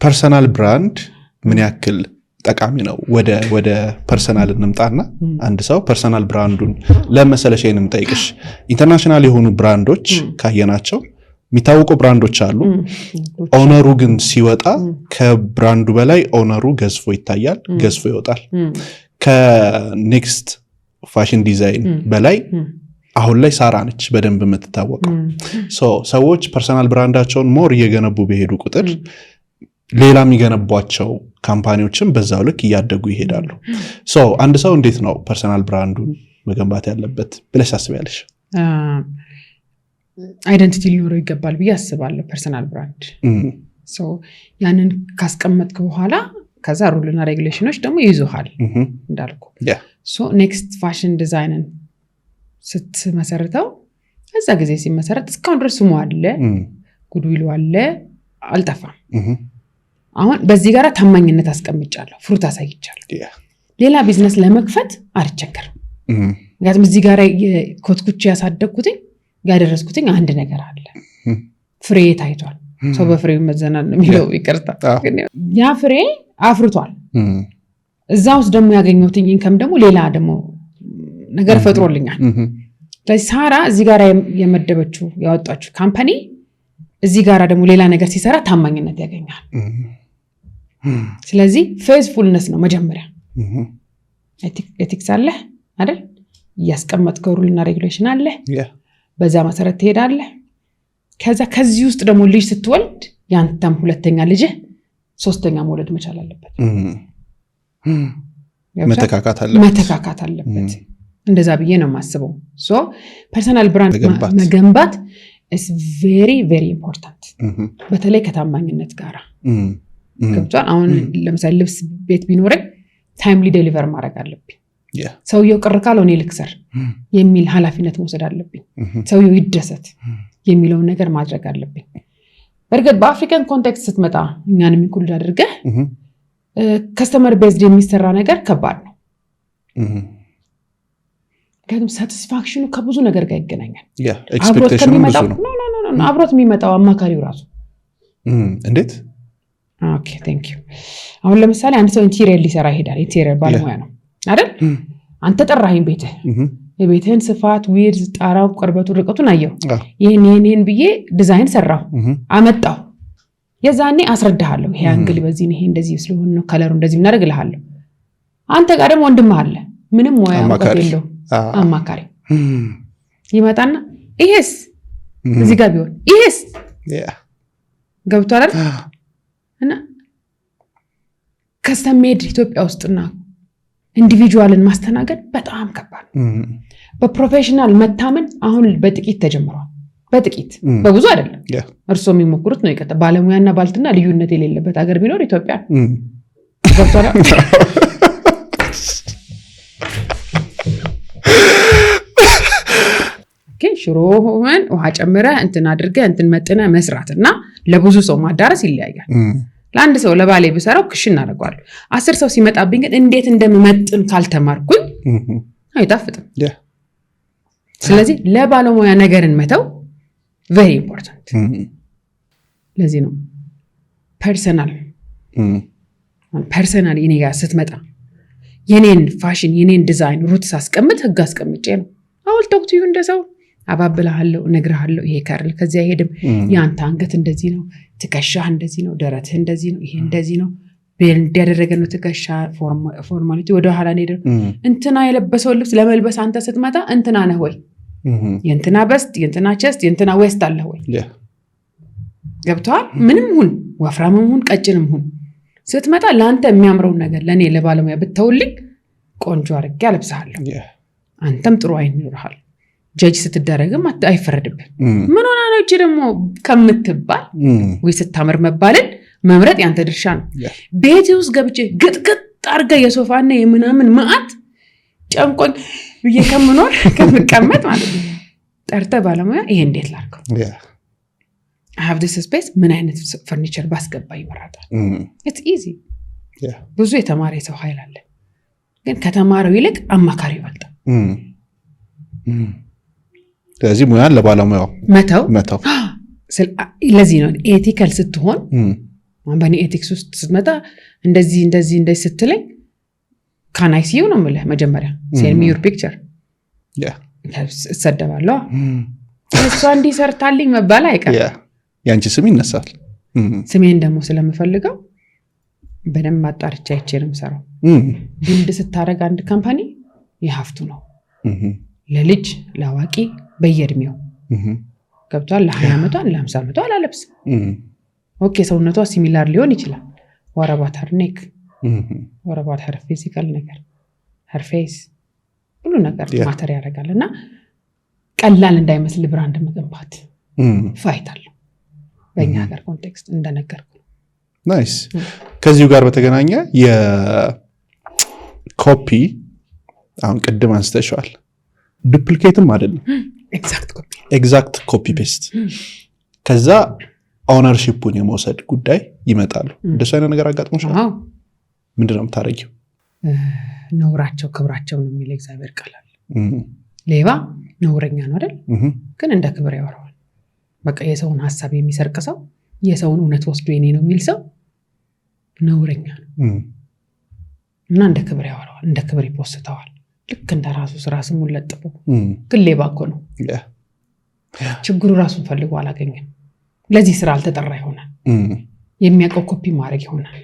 ፐርሰናል ብራንድ ምን ያክል ጠቃሚ ነው? ወደ ፐርሰናል እንምጣና አንድ ሰው ፐርሰናል ብራንዱን ለመሰለሽንም ጠይቅሽ ኢንተርናሽናል የሆኑ ብራንዶች ካየናቸው የሚታወቁ ብራንዶች አሉ። ኦነሩ ግን ሲወጣ ከብራንዱ በላይ ኦነሩ ገዝፎ ይታያል፣ ገዝፎ ይወጣል። ከኔክስት ፋሽን ዲዛይን በላይ አሁን ላይ ሳራ ነች በደንብ የምትታወቀው። ሰዎች ፐርሰናል ብራንዳቸውን ሞር እየገነቡ በሄዱ ቁጥር ሌላ የሚገነቧቸው ካምፓኒዎችም በዛው ልክ እያደጉ ይሄዳሉ። አንድ ሰው እንዴት ነው ፐርሰናል ብራንዱን መገንባት ያለበት ብለሽ ታስቢያለሽ? አይደንቲቲ ሊኖረው ይገባል ብዬ አስባለሁ። ፐርሰናል ብራንድ ያንን ካስቀመጥክ በኋላ ከዛ ሩልና ሬጉሌሽኖች ደግሞ ይይዙሃል እንዳልኩ። ኔክስት ፋሽን ዲዛይንን ስትመሰርተው እዛ ጊዜ ሲመሰረት እስካሁን ድረስ ስሙ አለ፣ ጉድዊሉ አለ፣ አልጠፋም። አሁን በዚህ ጋር ታማኝነት አስቀምጫለሁ፣ ፍሩት አሳይቻለሁ። ሌላ ቢዝነስ ለመክፈት አልቸገርም። ምክንያቱም እዚህ ጋር ኮትኩቼ ያሳደግኩትኝ ያደረስኩትኝ አንድ ነገር አለ፣ ፍሬ ታይቷል። ሰው በፍሬው መዘናል ነው የሚለው፣ ይቅርታ። ያ ፍሬ አፍርቷል። እዛ ውስጥ ደግሞ ያገኘሁትኝ ኢንከም ደግሞ ሌላ ደግሞ ነገር ፈጥሮልኛል። ስለዚህ ሳራ እዚህ ጋር የመደበችው ያወጣችው ካምፓኒ እዚህ ጋር ደግሞ ሌላ ነገር ሲሰራ ታማኝነት ያገኛል። ስለዚህ ፌዝፉልነስ ነው መጀመሪያ። ኤቲክስ አለ አይደል? ያስቀመጥከው ሩልና ሬጉሌሽን አለ፣ በዛ መሰረት ትሄዳለህ። ከዚህ ውስጥ ደግሞ ልጅ ስትወልድ ያንተም ሁለተኛ ልጅ ሶስተኛ መውለድ መቻል አለበት፣ መተካካት አለበት። እንደዛ ብዬ ነው የማስበው። ፐርሰናል ብራንድ መገንባት is very very important፣ በተለይ ከታማኝነት ጋር ገብቷል። አሁን ለምሳሌ ልብስ ቤት ቢኖረኝ ታይምሊ ዴሊቨር ማድረግ አለብኝ። ሰውየው ቅር ካለው እኔ ልክሰር የሚል ኃላፊነት መውሰድ አለብኝ። ሰውየው ይደሰት የሚለውን ነገር ማድረግ አለብኝ። በእርግጥ በአፍሪካን ኮንቴክስት ስትመጣ እኛንም ኢንክሉድ አድርገህ ከስተመር ቤዝድ የሚሰራ ነገር ከባድ ነው። ምክንያቱም ሳቲስፋክሽኑ ከብዙ ነገር ጋር ይገናኛል። አብሮት የሚመጣው አማካሪው ራሱ እንዴት? ኦኬ ቴንክ ዩ። አሁን ለምሳሌ አንድ ሰው ኢንቴሪየር ሊሰራ ይሄዳል። ኢንቴሪየር ባለሙያ ነው አይደል? አንተ ጠራኸኝ ቤትህ፣ የቤትህን ስፋት፣ ዊድዝ፣ ጣራው፣ ቅርበቱ፣ ርቀቱን አየሁ። ይሄን ብዬ ዲዛይን ሰራሁ አመጣሁ። የዛኔ አስረዳሃለሁ። ይሄ አንግል በዚህ ነው፣ ይሄ እንደዚህ ስለሆነ ነው፣ ከለሩ እንደዚህ እናደርግልሃለሁ። አንተ ጋር ደግሞ ወንድምህ አለ፣ ምንም ሙያ እውቀት የለው፣ አማካሪ ይመጣና ይሄስ እዚህ ጋር ቢሆን ይሄስ ገብቷል አይደል? እና ከስተም ሜድ ኢትዮጵያ ውስጥና ኢንዲቪጁዋልን ማስተናገድ በጣም ከባድ ነው። በፕሮፌሽናል መታመን አሁን በጥቂት ተጀምሯል። በጥቂት በብዙ አይደለም። እርስዎ የሚሞክሩት ነው ይቀጥል። ባለሙያና ባልትና ልዩነት የሌለበት ሀገር ቢኖር ኢትዮጵያ ገብቷል። ሽሮህን ውሃ ጨምረህ እንትን አድርገህ እንትን መጥነህ መስራትና ለብዙ ሰው ማዳረስ ይለያያል። ለአንድ ሰው ለባሌ ብሰራው ክሽ እናደርገዋለሁ። 10 ሰው ሲመጣብኝ ግን እንዴት እንደምመጥን ካልተማርኩኝ አይጣፍጥም። ስለዚህ ለባለሙያ ነገርን መተው very important። ለዚህ ነው ፐርሰናል እኔ ጋር ስትመጣ የኔን ፋሽን የኔን ዲዛይን ሩት ሳስቀምጥ ህግ አስቀምጬ ነው። አውል ቶክ ቱ ዩ እንደሰው አባብልሃለሁ፣ እነግርሃለሁ። ይሄ ከርል ከዚያ አይሄድም፣ ያንተ አንገት እንደዚህ ነው፣ ትከሻህ እንደዚህ ነው፣ ደረትህ እንደዚህ ነው፣ ይሄ እንደዚህ ነው፣ ቤልድ ያደረገ ነው ትከሻ፣ ፎርማሊቲ ወደ ኋላ ነው። እንትና የለበሰው ልብስ ለመልበስ አንተ ስትመጣ እንትና ነህ ወይ? የእንትና በስት፣ የእንትና ቸስት፣ የእንትና ዌስት አለ ወይ? ገብቷል? ምንም ሁን ወፍራምም ሁን ቀጭንም ሁን ስትመጣ ለአንተ የሚያምረውን ነገር ለኔ ለባለሙያ ብተውልኝ ቆንጆ አድርጌ አለብስሃለሁ። አንተም ጥሩ አይን ይኖርሃል። ጀጅ ስትደረግም አይፈረድብን። ምን ሆና ነው እቺ ደግሞ ከምትባል ወይ ስታምር መባልን መምረጥ ያንተ ድርሻ ነው። ቤት ውስጥ ገብቼ ግጥግጥ አርጋ የሶፋና የምናምን ማአት ጨምቆኝ ብዬ ከምኖር ከምቀመጥ ማለት ነው ጠርተ ባለሙያ ይሄ እንዴት ላድርገው? I have this space ምን አይነት ፈርኒቸር ባስገባ ይመረጣል? it's easy። ብዙ የተማረ ሰው ኃይል አለ፣ ግን ከተማረው ይልቅ አማካሪ ይበልጣል። ስለዚህ ሙያን ለባለሙያው መተው። ለዚህ ነው ኤቲካል ስትሆን በእኔ ኤቲክስ ውስጥ ስትመጣ እንደዚህ ስትለኝ ካናይሲዩ ነው የምልህ መጀመሪያ ሴንድ ሚ ዩር ፒክቸር እሰደባለሁ። እሷ እንዲህ ሰርታልኝ መባል አይቀርም። ያንቺ ስም ይነሳል። ስሜን ደግሞ ስለምፈልገው በደንብ ማጣርቻ አይቼ ነው የምሰራው። ቢልድ ስታረግ አንድ ካምፓኒ የሀፍቱ ነው ለልጅ ለአዋቂ በየእድሜው ገብቷል። ለ20 ዓመቷ ለ50 ዓመቷ አላለብስም። ኦኬ ሰውነቷ ሲሚላር ሊሆን ይችላል። ወረባት ሄር ኔክ ወረባት ሄር ፊዚካል ነገር ሄር ፌስ ሁሉ ነገር ማተር ያደርጋል። እና ቀላል እንዳይመስል ብራንድ መገንባት ፋይት አለው በእኛ ሀገር ኮንቴክስት እንደነገርኩ። ናይስ። ከዚሁ ጋር በተገናኘ የኮፒ አሁን ቅድም አንስተሽዋል። ዱፕሊኬትም አይደለም ኤግዛክት ኮፒ ፔስት ከዛ ኦነርሺፑን የመውሰድ ጉዳይ ይመጣሉ። እንደሱ አይነት ነገር አጋጥሞሻል? ምንድነው የምታረጊው? ነውራቸው ክብራቸው ነው የሚል እግዚአብሔር ቃል አለ። ሌባ ነውረኛ ነው አይደል? ግን እንደ ክብር ያወራዋል። በቃ የሰውን ሀሳብ የሚሰርቅ ሰው የሰውን እውነት ወስዶ የኔ ነው የሚል ሰው ነውረኛ ነው እና እንደ ክብር ያወራዋል፣ እንደ ክብር ይፖስተዋል። ልክ እንደ ራሱ ስራ ስሙን ለጥፎ። ግን ሌባ እኮ ነው። ችግሩ ራሱን ፈልጎ አላገኘም። ለዚህ ስራ አልተጠራ ይሆናል። የሚያውቀው ኮፒ ማድረግ ይሆናል።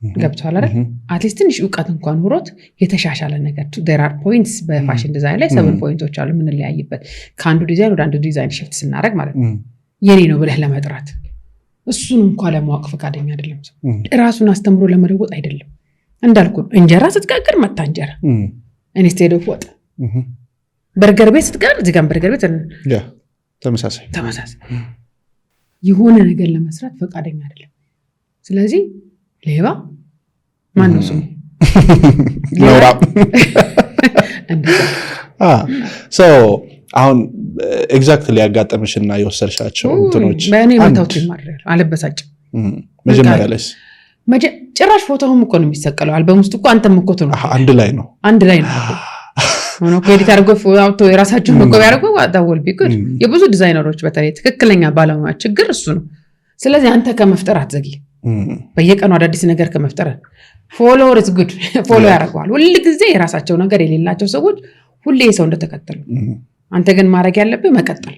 ገብቷል አይደል? አትሊስት ትንሽ እውቀት እንኳን ኑሮት የተሻሻለ ነገር there are points በፋሽን ዲዛይን ላይ 7 ፖይንቶች አሉ የምንለያይበት ከአንዱ ዲዛይን ወደ አንዱ ዲዛይን ሽፍት ስናደርግ ማለት ነው። የኔ ነው ብለህ ለመጥራት እሱን እንኳን ለማወቅ ፈቃደኛ አይደለም ሰው። ራሱን አስተምሮ ለመለወጥ አይደለም። እንዳልኩ እንጀራ ስትጋግር መታ እንጀራ ኢንስቴድ ኦፍ ወጥ በርገር ቤት ስትጋር እዚህ ጋር በርገር ቤት ተመሳሳይ የሆነ ነገር ለመስራት ፈቃደኛ አይደለም። ስለዚህ ሌባ ማን ነው? ስሙ ኖራ። አሁን ኤግዛክትሊ ያጋጠመሽና የወሰድሻቸው እንትኖች በእኔ መታወት ይማራል። አለበሳጭም መጀመሪያ ላይ ጭራሽ ፎቶውም እኮ ነው የሚሰቀለው አልበም ውስጥ እኮ አንተም እኮ ነው አንድ ላይ ነው ሆኖ ኮዲት አድርጎ ፎቶ የራሳቸውን መቆብ ያደርገው አዳወል ቢኩድ የብዙ ዲዛይነሮች በተለይ ትክክለኛ ባለሙያ ችግር እሱ ነው። ስለዚህ አንተ ከመፍጠር አትዘጊ። በየቀኑ አዳዲስ ነገር ከመፍጠር ፎሎወር ኢዝ ጉድ ፎሎ ያደርጋል። ሁሉ ጊዜ የራሳቸው ነገር የሌላቸው ሰዎች ሁሌ ሰው እንደተከተሉ አንተ ግን ማድረግ ያለብህ መቀጠል።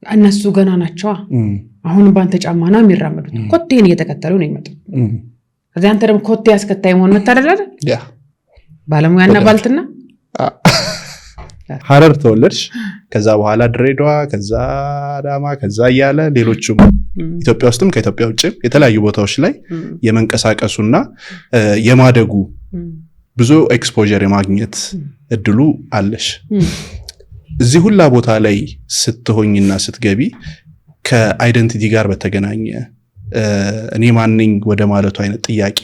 እነሱ ገና ናቸው። አሁን ባንተ ጫማና የሚራመዱት ኮቴን እየተከተሉ ነው የሚመጡት። ከዚያ አንተ ደግሞ ኮቴ ያስከታይ መሆን መታደል አይደል? ባለሙያና ባልትና ሐረር ተወለድሽ። ከዛ በኋላ ድሬዳዋ፣ ከዛ አዳማ፣ ከዛ እያለ ሌሎችም ኢትዮጵያ ውስጥም ከኢትዮጵያ ውጭም የተለያዩ ቦታዎች ላይ የመንቀሳቀሱና የማደጉ ብዙ ኤክስፖዠር የማግኘት እድሉ አለሽ። እዚህ ሁላ ቦታ ላይ ስትሆኝና ስትገቢ ከአይደንቲቲ ጋር በተገናኘ እኔ ማንኝ ወደ ማለቱ አይነት ጥያቄ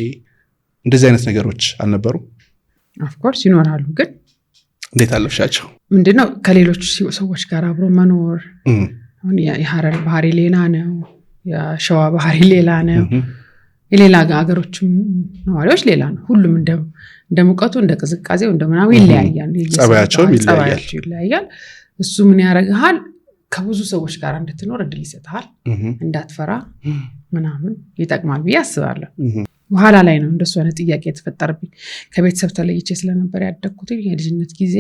እንደዚህ አይነት ነገሮች አልነበሩም? ኦፍ ኮርስ ይኖራሉ። ግን እንዴት አለፍሻቸው? ምንድነው ከሌሎች ሰዎች ጋር አብሮ መኖር። አሁን የሐረር ባህሪ ሌላ ነው፣ የሸዋ ባህሪ ሌላ ነው፣ የሌላ ሀገሮችም ነዋሪዎች ሌላ ነው። ሁሉም እንደ ሙቀቱ እንደ ቅዝቃዜው እንደ ምናምን ይለያያል፣ ጸባያቸው ይለያያል። እሱ ምን ያደርግሃል? ከብዙ ሰዎች ጋር እንድትኖር እድል ይሰጥሃል። እንዳትፈራ ምናምን ይጠቅማል ብዬ አስባለሁ። በኋላ ላይ ነው እንደሱ አይነት ጥያቄ የተፈጠረብኝ። ከቤተሰብ ተለይቼ ስለነበር ያደግኩት የልጅነት ጊዜ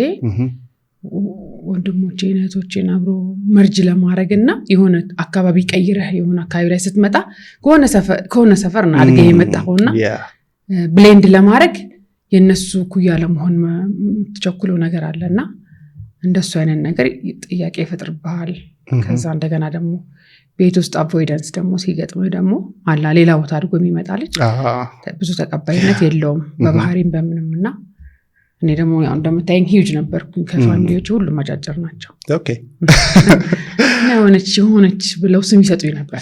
ወንድሞቼን እህቶቼን አብሮ መርጅ ለማድረግ እና የሆነ አካባቢ ቀይረህ የሆነ አካባቢ ላይ ስትመጣ ከሆነ ሰፈር ነው አድገህ የመጣኸውና ብሌንድ ለማድረግ የነሱ ኩያ ለመሆን የምትቸኩለው ነገር አለና እንደሱ አይነት ነገር ጥያቄ ይፈጥርብሃል። ከዛ እንደገና ደግሞ ቤት ውስጥ አቮይደንስ ደግሞ ሲገጥምህ ደግሞ አላ ሌላ ቦታ አድጎ የሚመጣ ልጅ ብዙ ተቀባይነት የለውም በባህሪም በምንም። እና እኔ ደግሞ ያው እንደምታየኝ ሂውጅ ነበርኩኝ። ከፋሚሊዎች ሁሉ አጫጭር ናቸው። የሆነች ብለው ስም ይሰጡኝ ነበር።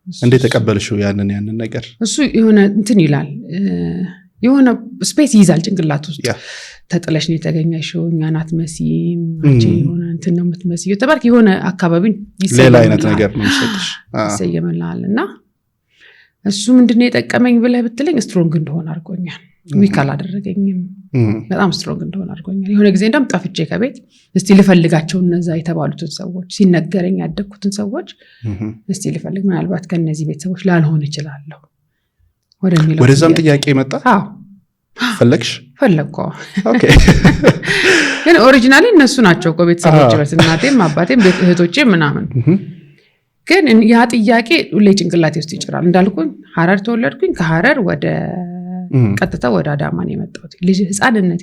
እንዴት ተቀበልሽው ያንን ነገር? እሱ የሆነ እንትን ይላል፣ የሆነ ስፔስ ይይዛል ጭንቅላት ውስጥ። ተጥለሽ ነው የተገኘሽው፣ እኛን አትመስይም፣ አንቺ የሆነ እንትን ነው የምትመስይው ተባልክ። የሆነ አካባቢን ሌላ አይነት ነገር ነው የሚሰጥሽ ይሰየመላል። እና እሱ ምንድነው የጠቀመኝ ብለህ ብትለኝ ስትሮንግ እንደሆነ አድርጎኛል። ዊክ አላደረገኝም። በጣም ስትሮንግ እንደሆነ አድርጎኛል። የሆነ ጊዜ እንደውም ጠፍቼ ከቤት እስቲ ልፈልጋቸው እነዛ የተባሉትን ሰዎች ሲነገረኝ ያደግኩትን ሰዎች እስቲ ልፈልግ፣ ምናልባት ከእነዚህ ቤተሰቦች ላልሆን እችላለሁ ወደሚለው ወደዛም ጥያቄ መጣ። ፈለግሽ? ፈለግኩ። ግን ኦሪጂናሊ እነሱ ናቸው እኮ ቤተሰቦች፣ በስ እናቴም አባቴም እህቶቼም ምናምን። ግን ያ ጥያቄ ሁሌ ጭንቅላቴ ውስጥ ይጭራል። እንዳልኩኝ ሀረር ተወለድኩኝ። ከሀረር ወደ ቀጥታ ወደ አዳማ ነው የመጣሁት። ልጅ ህፃንነቴ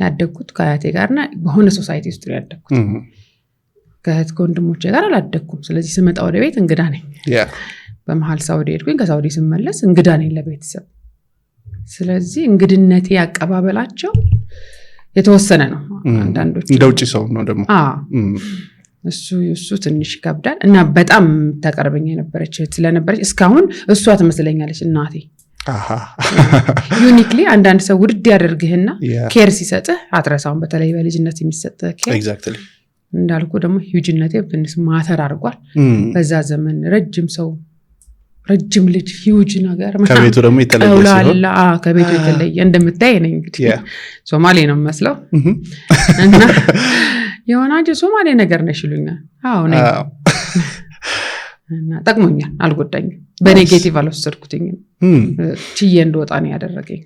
ያደግኩት ከአያቴ ጋርና በሆነ ሶሳይቲ ውስጥ ነው ያደግኩት። ከእህት ከወንድሞቼ ጋር አላደግኩም። ስለዚህ ስመጣ ወደ ቤት እንግዳ ነኝ። በመሀል ሳውዲ ሄድኩኝ። ከሳውዲ ስመለስ እንግዳ ነኝ ለቤተሰብ። ስለዚህ እንግድነቴ ያቀባበላቸው የተወሰነ ነው። አንዳንዶች እንደ ውጭ ሰው ነው ደግሞ እሱ ትንሽ ይከብዳል። እና በጣም ተቀርበኝ የነበረች ስለነበረች እስካሁን እሷ ትመስለኛለች እናቴ። ዩኒክሊ አንዳንድ ሰው ውድድ ያደርግህና ኬር ሲሰጥህ አትረሳውን። በተለይ በልጅነት የሚሰጥህ ኬር እንዳልኩ ደግሞ ሂውጅነቴ ትንሽ ማተር አድርጓል። በዛ ዘመን ረጅም ልጅ ሂውጅ ነገር ከቤቱ ደግሞ የተለየ ሲሆን ከቤቱ የተለየ እንደምታይ ነኝ። እንግዲህ ሶማሌ ነው መስለው እና የሆነ አንቺ ሶማሌ ነገር ነሽ ይሉኛል። አዎ ነኝ እና ጠቅሞኛል፣ አልጎዳኝም። በኔጌቲቭ አልወሰድኩትኝም። ችዬ እንደወጣ ነው ያደረገኝ።